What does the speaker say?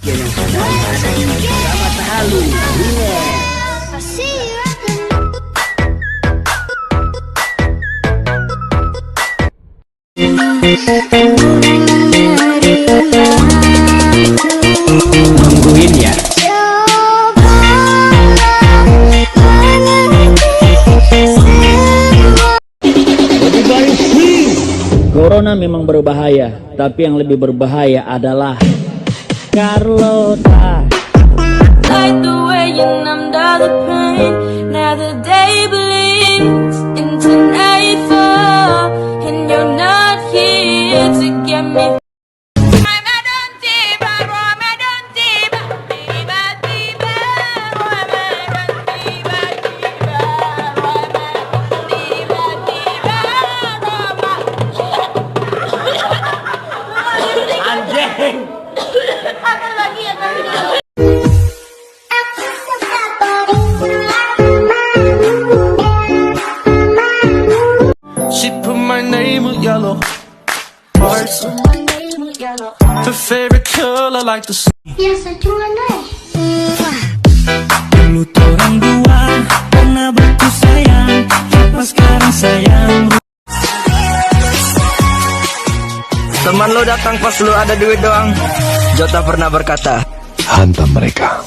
yang sudah ada sama Tahalu. Nungguin ya. Corona memang berbahaya, tapi yang lebih berbahaya adalah Carlota. Like the way you numbed all the pain. Now the day bleeds into nightfall, and you're not here to get me. She put my name with yellow hearts. Her favorite color like the sun. Yes, I do, I know. Dulu orang dua pernah beku sayang, apa sekarang sayang. Teman lo datang pas lo ada duit doang. Jota pernah berkata, hantam mereka.